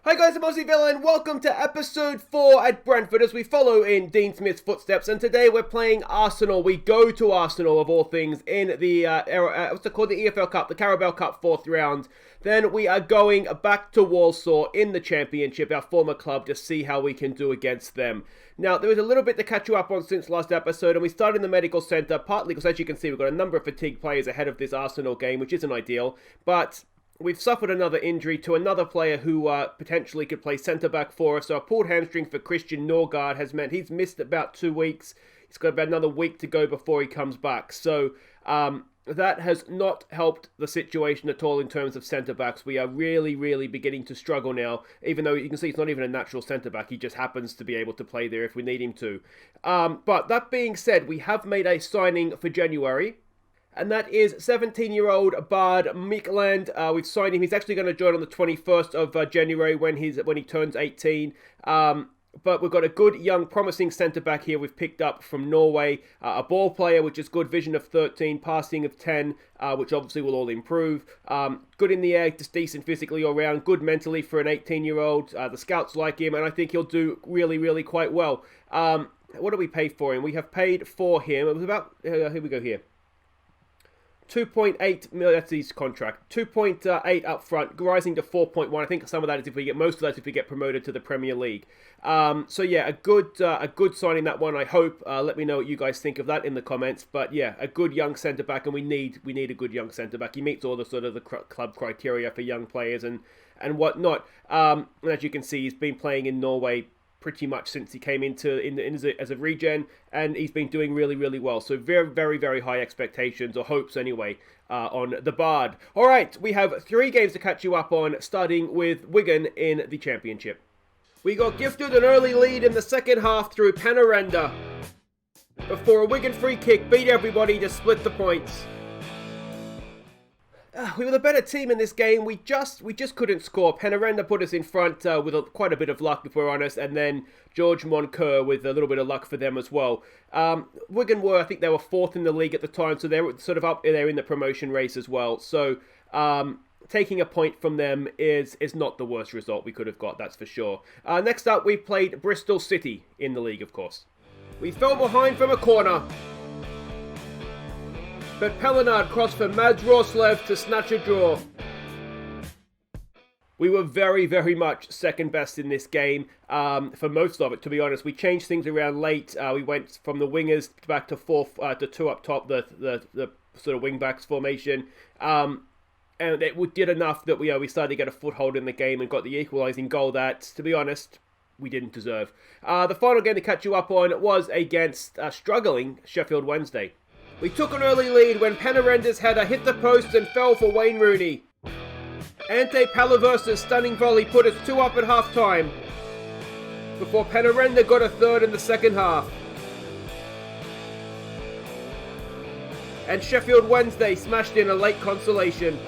Hi guys, I'm Aussie and welcome to episode 4 at Brentford as we follow in Dean Smith's footsteps. And today we're playing Arsenal. We go to Arsenal of all things in the what's it called, the EFL Cup, the Carabao Cup 4th round. Then we are going back to Walsall in the Championship, our former club, to see how we can do against them. Now, there is a little bit to catch you up on since last episode, and we started in the medical centre, partly because, as you can see, we've got a number of fatigued players ahead of this Arsenal game, which isn't ideal, but we've suffered another injury to another player who potentially could play centre-back for us. So a pulled hamstring for Christian Norgard has meant he's missed about 2 weeks. He's got about another week to go before he comes back. So that has not helped the situation at all in terms of centre-backs. We are really beginning to struggle now, even though you can see it's not even a natural centre-back. He just happens to be able to play there if we need him to. But that being said, we have made a signing for January. And that is 17-year-old Bard Mikland. We've signed him. He's actually going to join on the 21st of January when he turns 18. But we've got a good, young, promising centre-back here we've picked up from Norway. A ball player, which is good, vision of 13, passing of 10, which obviously will all improve. Good in the air, just decent physically all round. Good mentally for an 18-year-old. The scouts like him, and I think he'll do really quite well. What do we pay for him? We have paid for him. It was about... here we go here. 2.8 million, that's his contract. 2.8 up front, rising to 4.1. I think some of that is if we get, most of that is if we get promoted to the Premier League. So yeah, a good signing, that one, I hope. Let me know what you guys think of that in the comments. But yeah, a good young centre-back, and we need a good young centre-back. He meets all the sort of the club criteria for young players and whatnot. And as you can see, he's been playing in Norway pretty much since he came as a regen, and he's been doing really well. So very high expectations, or hopes anyway, on the Bard. All right, we have 3 games to catch you up on, starting with Wigan in the Championship. We got gifted an early lead in the second half through Panarenda before a Wigan free kick beat everybody to split the points. We were the better team in this game. We just couldn't score. Panarenda put us in front with quite a bit of luck, if we're honest, and then George Moncur with a little bit of luck for them as well. Wigan I think they were 4th in the league at the time, so they were sort of up there in the promotion race as well. So taking a point from them is not the worst result we could have got, that's for sure. Next up, we played Bristol City in the league, of course. We fell behind from a corner, but Pelinard crossed for Mads Roslev to snatch a draw. We were very much second best in this game for most of it, to be honest. We changed things around late. We went from the wingers back to 2 up top, the sort of wing-backs formation. And it did enough that we started to get a foothold in the game and got the equalising goal that, to be honest, we didn't deserve. The final game to catch you up on was against struggling Sheffield Wednesday. We took an early lead when Panarenda's header hit the post and fell for Wayne Rooney. Ante Palaversa's stunning volley put us 2 up at half-time, before Panarenda got a third in the second half. And Sheffield Wednesday smashed in a late consolation.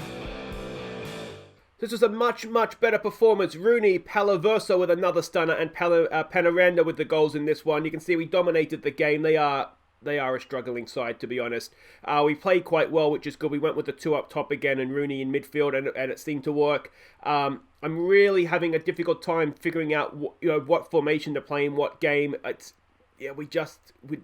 This was a much better performance. Rooney, Palaversa with another stunner, and Panarenda with the goals in this one. You can see we dominated the game. They are a struggling side, to be honest. We played quite well, which is good. We went with the 2 up top again and Rooney in midfield, and it seemed to work. I'm really having a difficult time figuring out what formation to play in what game.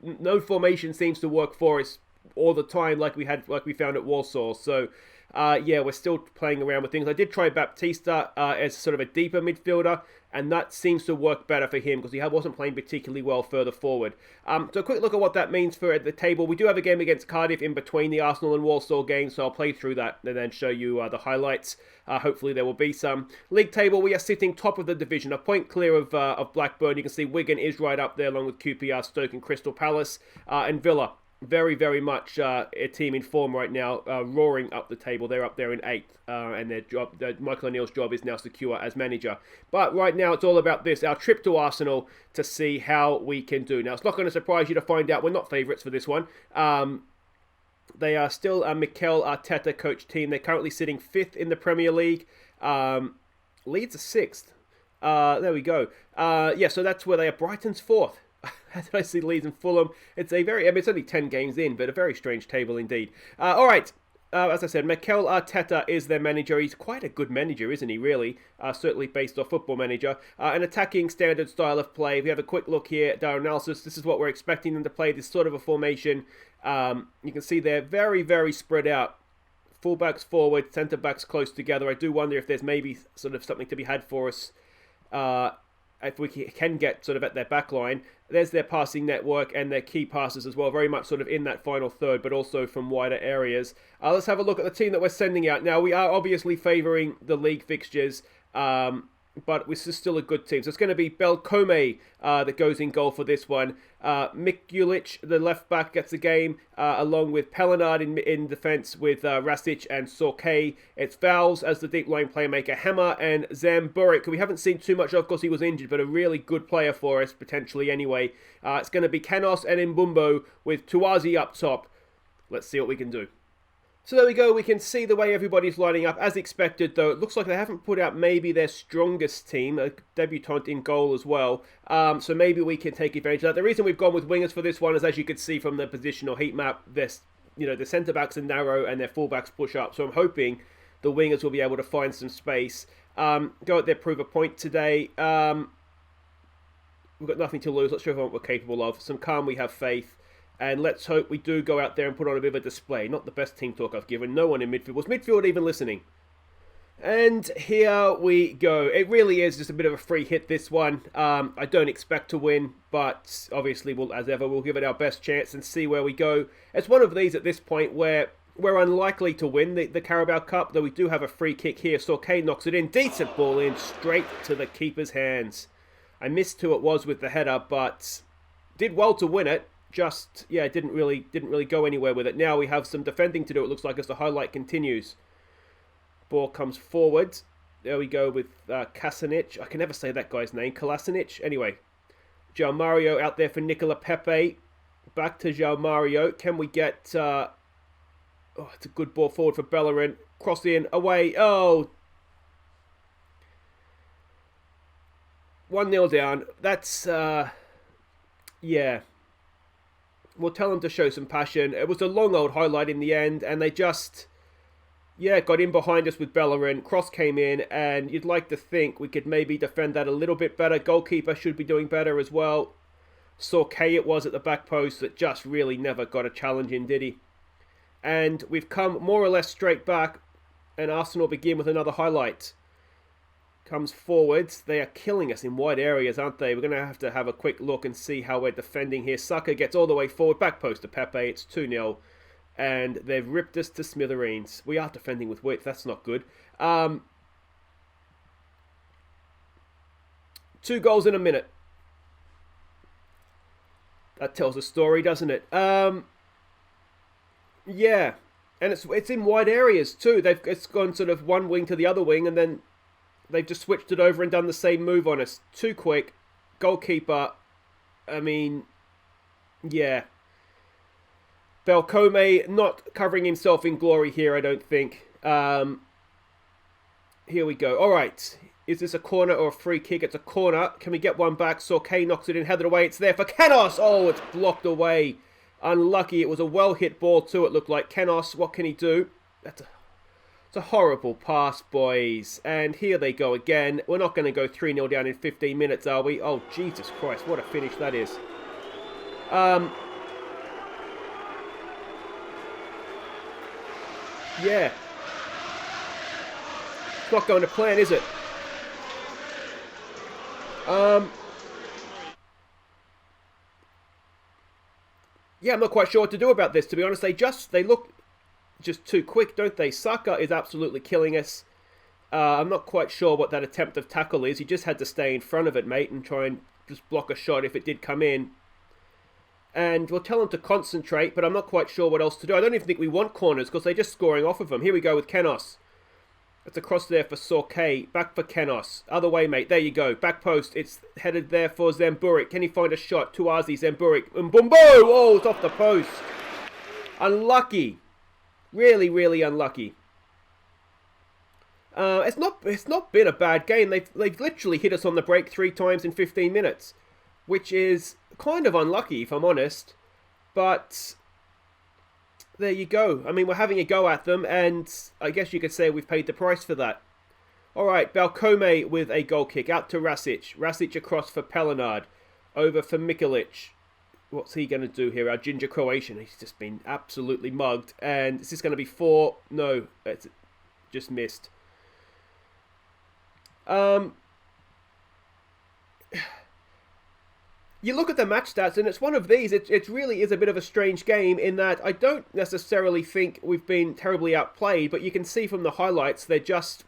No formation seems to work for us all the time like we found at Walsall. So we're still playing around with things. I did try Baptista as sort of a deeper midfielder, and that seems to work better for him because he wasn't playing particularly well further forward. So a quick look at what that means for the table. We do have a game against Cardiff in between the Arsenal and Walsall games, so I'll play through that and then show you the highlights. Hopefully there will be some. League table, we are sitting top of the division, a point clear of Blackburn. You can see Wigan is right up there along with QPR, Stoke and Crystal Palace, and Villa. Very much a team in form right now, roaring up the table. They're up there in 8th, and Michael O'Neill's job is now secure as manager. But right now it's all about this, our trip to Arsenal, to see how we can do. Now, it's not going to surprise you to find out we're not favourites for this one. They are still a Mikel Arteta coach team. They're currently sitting 5th in the Premier League. Leeds are 6th. There we go. So that's where they are. Brighton's 4th. How did I see Leeds and Fulham? It's it's only 10 games in, but a very strange table indeed. All right, as I said, Mikel Arteta is their manager. He's quite a good manager, isn't he, really? Certainly based off Football Manager. An attacking standard style of play. If you have a quick look here at our analysis, this is what we're expecting them to play, this sort of a formation. You can see they're very, very spread out. Fullbacks forward, centre-backs close together. I do wonder if there's maybe sort of something to be had for us if we can get sort of at their back line. There's their passing network and their key passes as well, very much sort of in that final third, but also from wider areas. Let's have a look at the team that we're sending out. Now, we are obviously favouring the league fixtures, but this is still a good team. So it's going to be Belkome that goes in goal for this one. Mikulic, the left back, gets the game, along with Pelinard in defence with Rasic and Sorkay. It's Vowles as the deep line playmaker, Hammer and Zamburik, who we haven't seen too much of because he was injured, but a really good player for us, potentially anyway. It's going to be Canos and Mbumbo with Tuazi up top. Let's see what we can do. So there we go, we can see the way everybody's lining up. As expected, though, it looks like they haven't put out maybe their strongest team, a debutant in goal as well. So maybe we can take advantage of that. The reason we've gone with wingers for this one is, as you can see from the positional heat map, the centre-backs are narrow and their full-backs push up. So I'm hoping the wingers will be able to find some space. Go out there, prove a point today. We've got nothing to lose. Let's show what we're capable of. Some calm, we have faith. And let's hope we do go out there and put on a bit of a display. Not the best team talk I've given. No one in midfield. Was midfield even listening? And here we go. It really is just a bit of a free hit, this one. I don't expect to win, but obviously, as ever, we'll give it our best chance and see where we go. It's one of these at this point where we're unlikely to win the Carabao Cup, though we do have a free kick here. Sorkay knocks it in. Decent ball in, straight to the keeper's hands. I missed who it was with the header, but did well to win it. Just, yeah, didn't really go anywhere with it. Now we have some defending to do, it looks like, as the highlight continues. Ball comes forward. There we go with Kasanic. I can never say that guy's name. Kolasinic. Anyway, João Mario out there for Nicola Pepe. Back to João Mario. Can we get... it's a good ball forward for Bellerin. Cross in, away. Oh! 1-0 down. That's, yeah. We'll tell them to show some passion. It was a long old highlight in the end, and they just, got in behind us with Bellerin. Cross came in, and you'd like to think we could maybe defend that a little bit better. Goalkeeper should be doing better as well. Sorkay it was at the back post that just really never got a challenge in, did he? And we've come more or less straight back, and Arsenal begin with another highlight. Comes forwards. They are killing us in wide areas, aren't they? We're going to have a quick look and see how we're defending here. Saka gets all the way forward. Back post to Pepe. It's 2-0. And they've ripped us to smithereens. We are defending with width. That's not good. 2 goals in a minute. That tells a story, doesn't it? Yeah. And it's in wide areas too. It's gone sort of one wing to the other wing, and then they've just switched it over and done the same move on us. Too quick. Goalkeeper. I mean, yeah. Belkome not covering himself in glory here, I don't think. Here we go. All right. Is this a corner or a free kick? It's a corner. Can we get one back? Sorkay knocks it in, headed away. It's there for Canos. Oh, it's blocked away. Unlucky. It was a well-hit ball too, it looked like. Canos, what can he do? It's a horrible pass, boys. And here they go again. We're not going to go 3-0 down in 15 minutes, are we? Oh, Jesus Christ. What a finish that is. Yeah. It's not going to plan, is it? Yeah, I'm not quite sure what to do about this, to be honest. They look just too quick, don't they? Saka is absolutely killing us. I'm not quite sure what that attempt of tackle is. You just had to stay in front of it, mate, and try and just block a shot if it did come in. And we'll tell them to concentrate, but I'm not quite sure what else to do. I don't even think we want corners because they're just scoring off of them. Here we go with Canos. It's a cross there for Sorkay. Back for Canos. Other way, mate. There you go. Back post. It's headed there for Zamburik. Can he find a shot? Tuazi, Zamburik. Mbumbo! Oh, it's off the post. Unlucky. Really, really unlucky. It's not been a bad game. They've literally hit us on the break 3 times in 15 minutes, which is kind of unlucky, if I'm honest. But there you go. I mean, we're having a go at them, and I guess you could say we've paid the price for that. All right, Balcome with a goal kick out to Rasic. Rasic across for Pelinard. Over for Mikolic. What's he going to do here? Our ginger Croatian. He's just been absolutely mugged. And is this going to be 4? No, it's just missed. You look at the match stats, and it's one of these. It really is a bit of a strange game in that I don't necessarily think we've been terribly outplayed, but you can see from the highlights, they're just...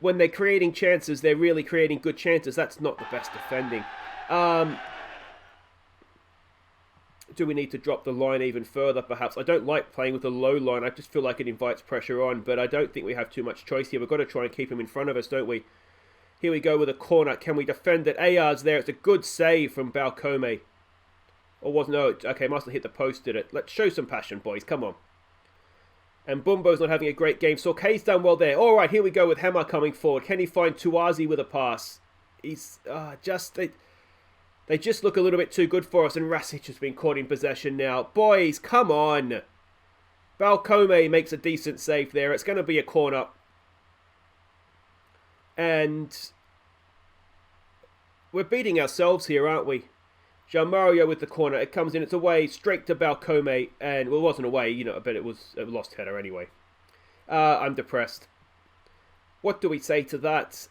when they're creating chances, they're really creating good chances. That's not the best defending. Do we need to drop the line even further, perhaps? I don't like playing with a low line. I just feel like it invites pressure on, but I don't think we have too much choice here. We've got to try and keep him in front of us, don't we? Here we go with a corner. Can we defend it? Ayar's there. It's a good save from Balcome. Or was no? Okay, must have hit the post, did it? Let's show some passion, boys. Come on. And Bumbo's not having a great game. Sorkay's done well there. All right, here we go with Hammer coming forward. Can he find Tuazi with a pass? He's they just look a little bit too good for us. And Rasic has been caught in possession now. Boys, come on. Balcome makes a decent save there. It's going to be a corner. And we're beating ourselves here, aren't we? Jean Mario with the corner. It comes in. It's away straight to Balcome. And, well, it wasn't away, you know, but it was a lost header anyway. I'm depressed. What do we say to that?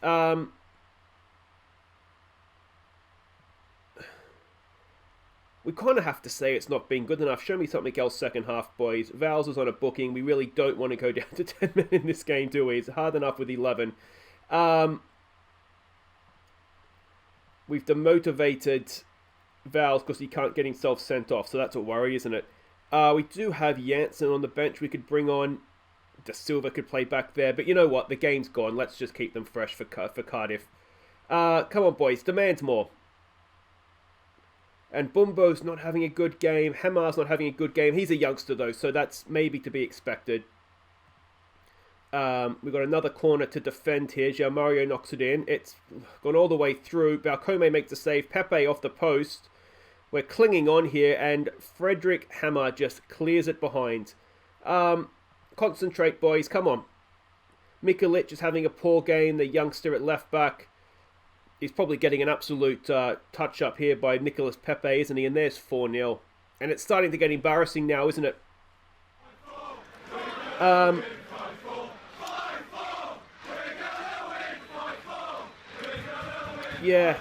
We kind of have to say it's not been good enough. Show me something else second half, boys. Vals is on a booking. We really don't want to go down to 10 men in this game, do we? It's hard enough with 11. We've demotivated Vals because he can't get himself sent off, so that's a worry, isn't it? We do have Janssen on the bench we could bring on. De Silva could play back there, but you know what? The game's gone. Let's just keep them fresh for Cardiff. Come on, boys. Demand more. And Bumbo's not having a good game. Hamar's not having a good game. He's a youngster, though, so that's maybe to be expected. We've got another corner to defend here. Jean Mario knocks it in. It's gone all the way through. Balcome makes the save. Pepe off the post. We're clinging on here, and Frederick Hammer just clears it behind. Concentrate, boys. Come on. Mikolic is having a poor game. The youngster at left back. He's probably getting an absolute touch-up here by Nicolas Pepe, isn't he? And there's 4-0. And it's starting to get embarrassing now, isn't it? Yeah,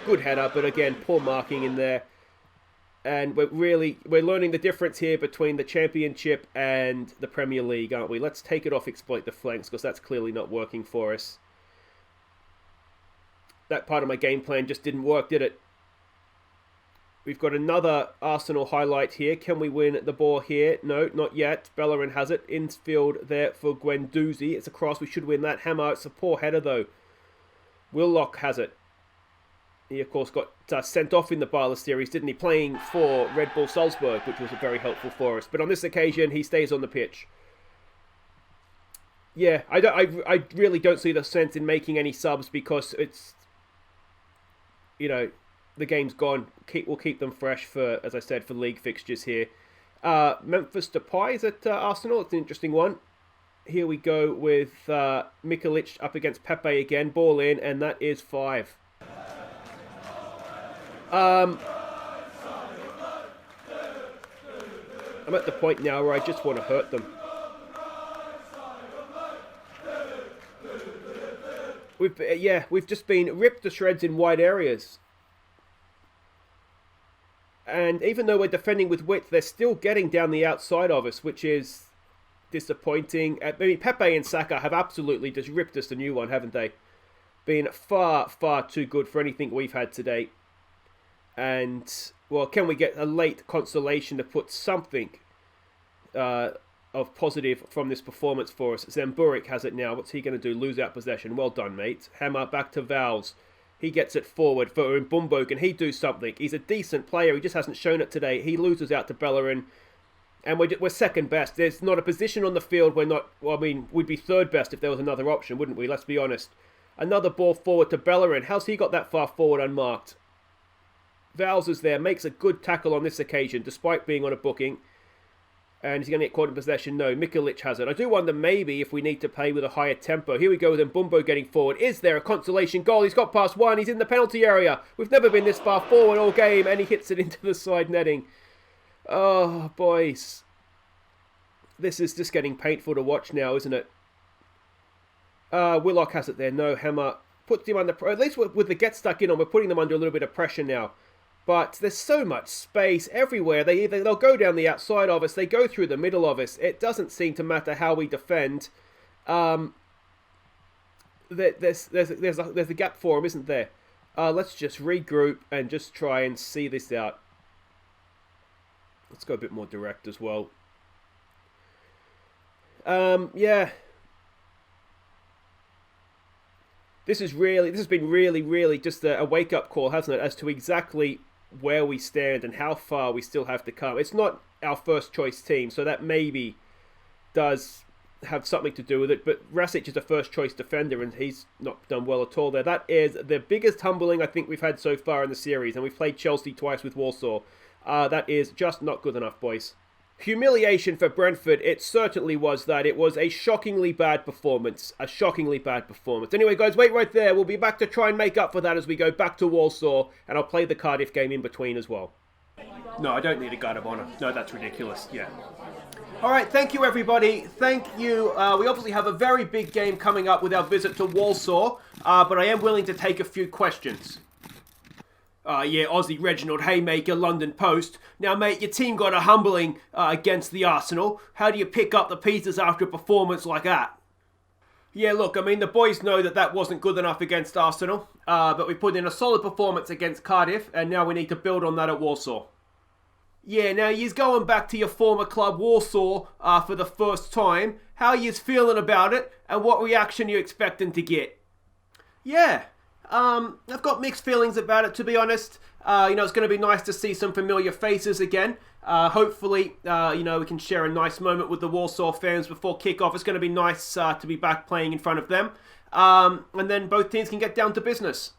good header, but again, poor marking in there. And we're learning the difference here between the Championship and the Premier League, aren't we? Let's take it off, exploit the flanks, because that's clearly not working for us. That part of my game plan just didn't work, did it? We've got another Arsenal highlight here. Can we win the ball here? No, not yet. Bellerin has it. Infield there for Guendouzi. It's a cross. We should win that. Hammer. It's a poor header, though. Willock has it. He, of course, got sent off in the Barla series, didn't he? Playing for Red Bull Salzburg, which was very helpful for us. But on this occasion, he stays on the pitch. Yeah, I really don't see the sense in making any subs because it's... You know, the game's gone. We'll keep them fresh for, as I said, for league fixtures here. Memphis Depay is at Arsenal. It's an interesting one. Here we go with Mikolic up against Pepe again. Ball in, and that is 5. I'm at the point now where I just want to hurt them. We've just been ripped to shreds in wide areas. And even though we're defending with width, they're still getting down the outside of us, which is disappointing. Maybe Pepe and Saka have absolutely just ripped us a new one, haven't they? Been far, far too good for anything we've had today. And, well, can we get a late consolation to put something of positive from this performance for us? Zamburik has it now. What's he going to do? Lose out possession. Well done, mate. Hammer back to Vals. He gets it forward for Mbumbo. Can he do something? He's a decent player. He just hasn't shown it today. He loses out to Bellerin. And we're second best. There's not a position on the field. We're not... Well, I mean, we'd be third best if there was another option, wouldn't we? Let's be honest. Another ball forward to Bellerin. How's he got that far forward unmarked? Vowles is there, makes a good tackle on this occasion, despite being on a booking. And he's going to get caught in possession. No, Mikulic has it. I do wonder maybe if we need to play with a higher tempo. Here we go with Mbumbo getting forward. Is there a consolation goal? He's got past one. He's in the penalty area. We've never been this far forward all game. And he hits it into the side netting. Oh, boys. This is just getting painful to watch now, isn't it? Willock has it there. No, Hammer puts him under... At least with the get stuck in on, we're putting them under a little bit of pressure now. But there's so much space everywhere. They'll go down the outside of us. They go through the middle of us. It doesn't seem to matter how we defend. There's a gap for them, isn't there? Let's just regroup and just try and see this out. Let's go a bit more direct as well. Yeah. This has been really just a wake-up call, hasn't it, as to exactly where we stand and how far we still have to come. It's not our first choice team, so that maybe does have something to do with it, but Rasic is a first choice defender and he's not done well at all there. That is the biggest humbling I think we've had so far in the series, and we've played Chelsea twice with Walsall. That is just not good enough, boys. Humiliation for Brentford, it certainly was that. It was a shockingly bad performance. Anyway, guys, wait right there. We'll be back to try and make up for that as we go back to Walsall, and I'll play the Cardiff game in between as well. No, I don't need a guard of honour. No, that's ridiculous. Yeah. Alright, thank you, everybody. Thank you. We obviously have a very big game coming up with our visit to Walsall, but I am willing to take a few questions. Yeah, Aussie Reginald Haymaker, London Post. Now, mate, your team got a humbling against the Arsenal. How do you pick up the pieces after a performance like that? Yeah, look, I mean, the boys know that wasn't good enough against Arsenal, but we put in a solid performance against Cardiff, and now we need to build on that at Walsall. Yeah, now you're going back to your former club, Walsall, for the first time. How are you feeling about it, and what reaction are you expecting to get? Yeah. I've got mixed feelings about it, to be honest. It's going to be nice to see some familiar faces again. Hopefully, we can share a nice moment with the Walsall fans before kick-off. It's going to be nice to be back playing in front of them. And then both teams can get down to business.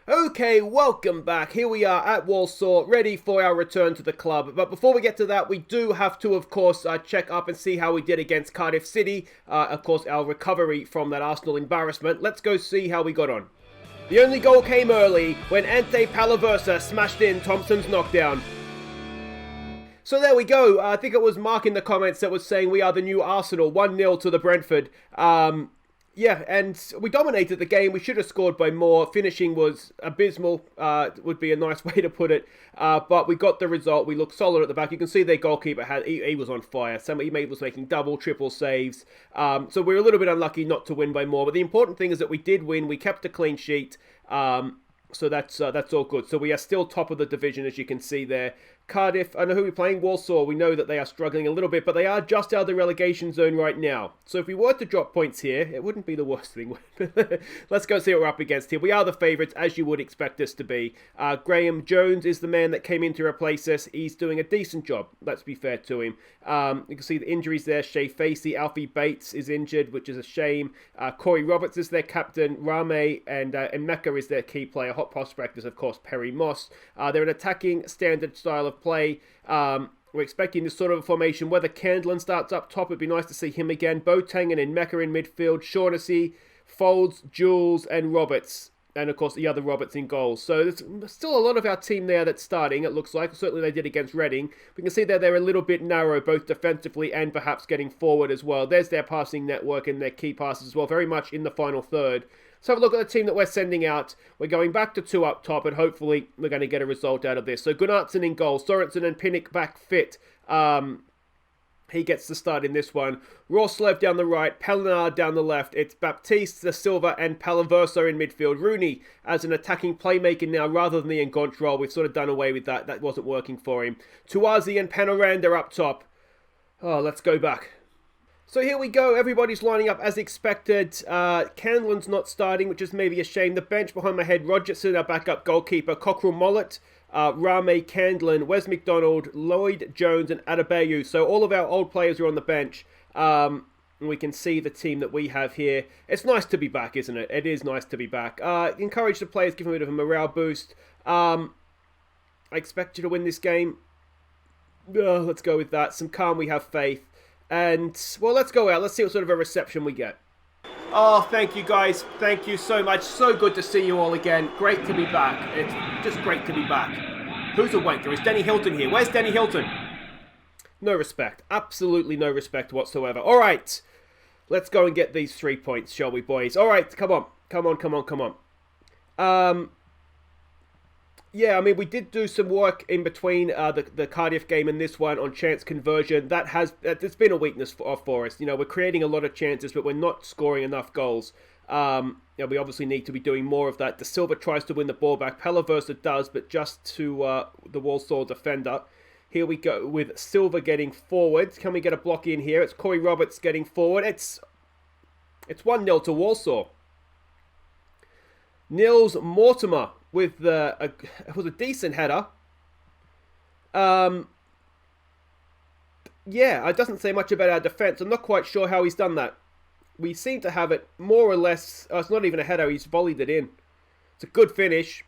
Okay, welcome back. Here we are at Walsall, ready for our return to the club. But before we get to that, we do have to, of course, check up and see how we did against Cardiff City. Of course, our recovery from that Arsenal embarrassment. Let's go see how we got on. The only goal came early when Ante Palaversa smashed in Thompson's knockdown. So there we go. I think it was Mark in the comments that was saying we are the new Arsenal, 1-0 to the Brentford. Yeah, and we dominated the game. We should have scored by more. Finishing was abysmal, would be a nice way to put it. But we got the result. We looked solid at the back. You can see their goalkeeper, he was on fire. He was making double, triple saves. So we were a little bit unlucky not to win by more. But the important thing is that we did win. We kept a clean sheet. So that's all good. So we are still top of the division, as you can see there. Cardiff, I know who we're playing, Walsall. We know that they are struggling a little bit, but they are just out of the relegation zone right now. So if we were to drop points here, it wouldn't be the worst thing. Let's go see what we're up against here. We are the favourites, as you would expect us to be. Graham Jones is the man that came in to replace us. He's doing a decent job, let's be fair to him. You can see the injuries there. Shea Facey, Alfie Bates is injured, which is a shame. Corey Roberts is their captain. Rame and Mecca is their key player. Hot prospect is, of course, Perry Moss. They're an attacking standard style of play. We're expecting this sort of a formation. Whether Candlin starts up top, it'd be nice to see him again. Boateng and Mecca in midfield. Shaughnessy, Folds, Jules, and Roberts. And, of course, the other Roberts in goals. So there's still a lot of our team there that's starting, it looks like. Certainly they did against Reading. We can see that they're a little bit narrow, both defensively and perhaps getting forward as well. There's their passing network and their key passes as well, very much in the final third. So have a look at the team that we're sending out. We're going back to 2 up top, and hopefully we're going to get a result out of this. So Gunnarsson in goal, Sorensen and Pinnock back fit. He gets the start in this one. Roslev down the right, Pellinard down the left. It's Baptiste, Da Silva and Palaverso in midfield. Rooney as an attacking playmaker now rather than the Enganche role. We've sort of done away with that. That wasn't working for him. Tuazi and Panoranda up top. Oh, let's go back. So here we go. Everybody's lining up as expected. Candlin's not starting, which is maybe a shame. The bench behind my head, Rogerson, our backup goalkeeper. Cockrell Mollett, Rame Candlin, Wes McDonald, Lloyd Jones and Adebayo. So all of our old players are on the bench. We can see the team that we have here. It's nice to be back, isn't it? It is nice to be back. Encourage the players, give them a bit of a morale boost. I expect you to win this game. Let's go with that. Some calm, we have faith. And, well, let's go out. Let's see what sort of a reception we get. Oh, thank you, guys. Thank you so much. So good to see you all again. Great to be back. It's just great to be back. Who's a wanker? Is Denny Hilton here? Where's Denny Hilton? No respect. Absolutely no respect whatsoever. All right. Let's go and get these 3 points, shall we, boys? All right. Come on. Come on, come on, come on. Yeah, I mean, we did do some work in between the Cardiff game and this one on chance conversion. It's been a weakness for us. You know, we're creating a lot of chances, but we're not scoring enough goals. We obviously need to be doing more of that. De Silva tries to win the ball back. Palaversa does, but just to the Walsall defender. Here we go with Silva getting forward. Can we get a block in here? It's Corey Roberts getting forward. It's 1-0 to Walsall. Nils Mortimer with it was a decent header. Yeah, it doesn't say much about our defence. I'm not quite sure how he's done that. We seem to have it more or less. It's not even a header. He's volleyed it in. It's a good finish.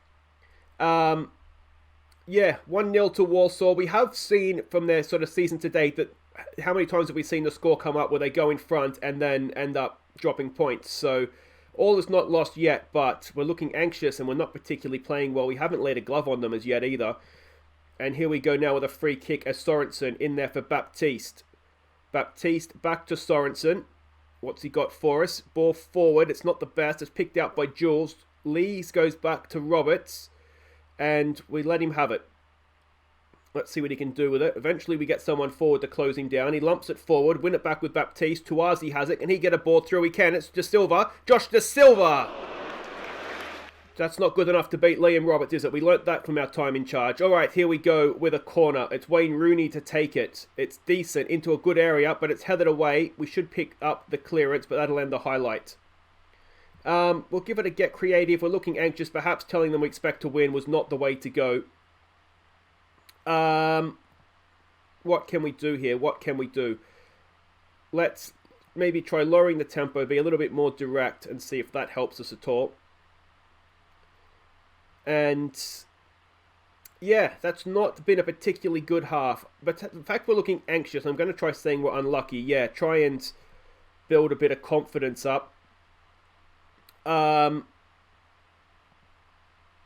Yeah, 1-0 to Walsall. We have seen from their sort of season to date that how many times have we seen the score come up where they go in front and then end up dropping points. So all is not lost yet, but we're looking anxious and we're not particularly playing well. We haven't laid a glove on them as yet either. And here we go now with a free kick as Sorensen in there for Baptiste. Baptiste back to Sorensen. What's he got for us? Ball forward. It's not the best. It's picked out by Jules. Lees goes back to Roberts. And we let him have it. Let's see what he can do with it. Eventually we get someone forward to close him down. He lumps it forward. Win it back with Baptiste. Tuazi has it. Can he get a ball through? He can. It's De Silva. Josh De Silva. That's not good enough to beat Liam Roberts, is it? We learnt that from our time in charge. All right, here we go with a corner. It's Wayne Rooney to take it. It's decent into a good area, but it's headed away. We should pick up the clearance, but that'll end the highlight. We'll give it a get creative. We're looking anxious. Perhaps telling them we expect to win was not the way to go. What can we do here? What can we do? Let's maybe try lowering the tempo, be a little bit more direct and see if that helps us at all. And yeah, that's not been a particularly good half. But in fact, we're looking anxious. I'm going to try saying we're unlucky. Yeah, try and build a bit of confidence up.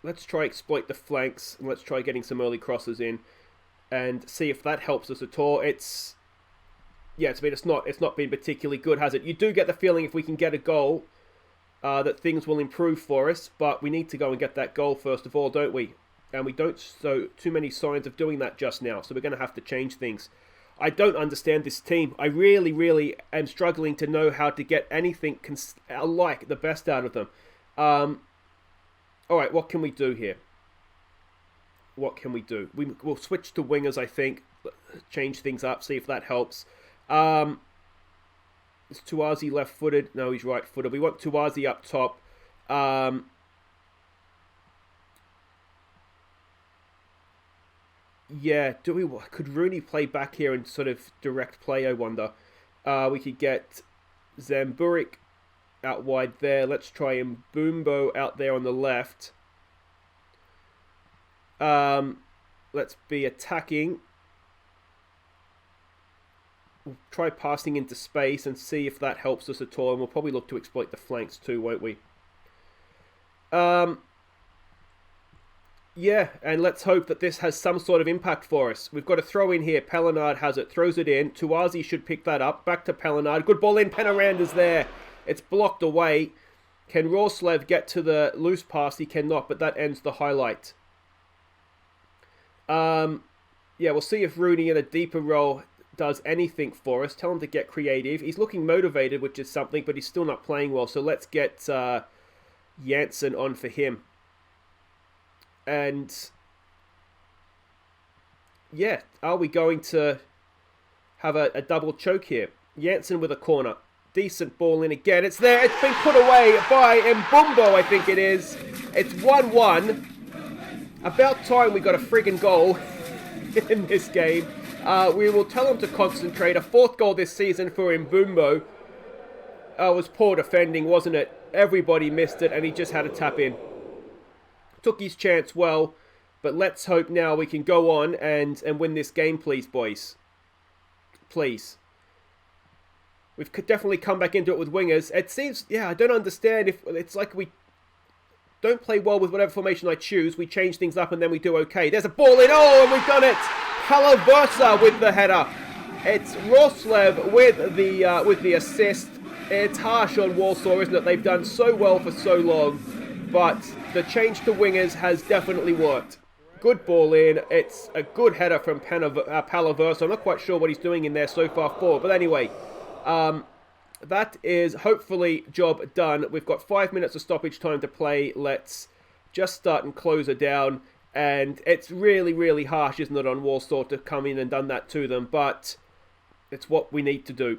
Let's try exploit the flanks and let's try getting some early crosses in and see if that helps us at all. It's not been particularly good, has it? You do get the feeling if we can get a goal that things will improve for us, but we need to go and get that goal first of all, don't we? And we don't show too many signs of doing that just now, so we're going to have to change things. I don't understand this team. I really, really am struggling to know how to get anything like the best out of them. All right, what can we do here? What can we do? We'll switch to wingers, I think. Change things up, see if that helps. Is Tuazi left-footed? No, he's right-footed. We want Tuazi up top. Yeah, could Rooney play back here and sort of direct play, I wonder? We could get Zamburik out wide there. Let's try Mbumbo out there on the left. Let's be attacking. We'll try passing into space and see if that helps us at all. And we'll probably look to exploit the flanks too, won't we? Yeah, and let's hope that this has some sort of impact for us. We've got a throw in here. Pellinard has it. Throws it in. Tuazi should pick that up. Back to Pellinard. Good ball in. Penoranda's there. It's blocked away. Can Roslev get to the loose pass? He cannot, but that ends the highlight. Yeah, we'll see if Rooney in a deeper role does anything for us. Tell him to get creative. He's looking motivated, which is something, but he's still not playing well. So let's get Janssen on for him. And yeah, are we going to have a double choke here? Janssen with a corner. Decent ball in again. It's there. It's been put away by Mbumbo, I think it is. It's 1-1. About time we got a friggin' goal in this game. We will tell him to concentrate. A fourth goal this season for Mbumbo. It was poor defending, wasn't it? Everybody missed it and he just had to tap in. Took his chance well, But let's hope now we can go on and win this game, please, boys. Please. We've definitely come back into it with wingers. It seems, yeah, I don't understand if it's like we don't play well with whatever formation I choose. We change things up and then we do okay. There's a ball in. Oh, and we've done it. Palaversa with the header. It's Roslev with the assist. It's harsh on Walsall, isn't it? They've done so well for so long, but the change to wingers has definitely worked. Good ball in. It's a good header from Palaversa. I'm not quite sure what he's doing in there so far forward, but anyway, that is hopefully job done. We've got 5 minutes of stoppage time to play. Let's just start and close her down. And it's really, really harsh, isn't it, on Walsall to come in and done that to them, but it's what we need to do.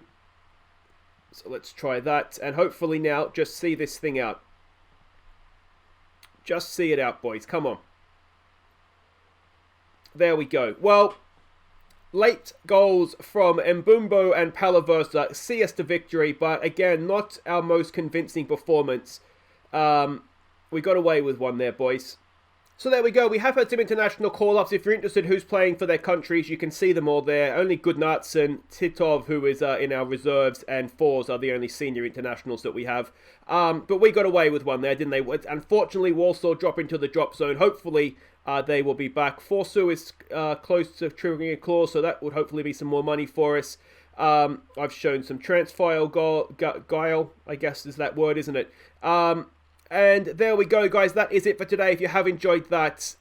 So let's try that, and hopefully now just see this thing out. Just see it out, boys. Come on. There we go. Well, late goals from Mbumbo and Palaversa see us to victory, but again, not our most convincing performance. We got away with one there, boys. So there we go. We have had some international call-ups. If you're interested who's playing for their countries, you can see them all there. Only Goodnatson, Titov, who is in our reserves, and Fours are the only senior internationals that we have. But we got away with one there, didn't they? Unfortunately, Walsall drop into the drop zone. Hopefully, they will be back. Forsu is close to triggering a clause, so that would hopefully be some more money for us. I've shown some transfile guile, I guess is that word, isn't it? And there we go, guys. That is it for today. If you have enjoyed that,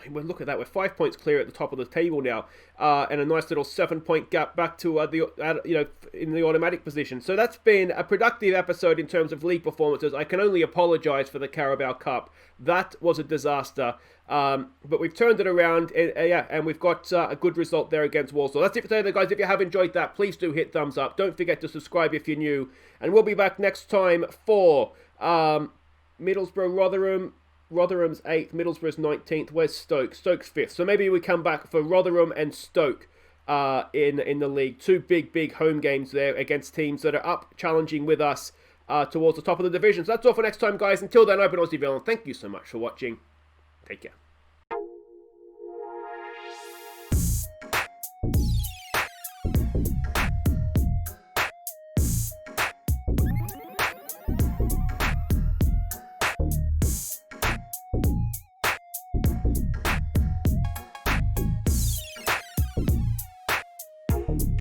well, look at that. We're 5 points clear at the top of the table now, and a nice little 7-point gap back to in the automatic position. So that's been a productive episode in terms of league performances. I can only apologise for the Carabao Cup. That was a disaster, but we've turned it around, and we've got a good result there against Walsall. That's it for today, guys. If you have enjoyed that, please do hit thumbs up. Don't forget to subscribe if you're new, and we'll be back next time for Middlesbrough, Rotherham. Rotherham's 8th, Middlesbrough's 19th. Where's Stoke? Stoke's 5th. So maybe we come back for Rotherham and Stoke in the league. Two big home games there against teams that are up challenging with us towards the top of the division. So that's all for next time, guys. Until then, I've been Aussie Villain. Thank you so much for watching. Take care.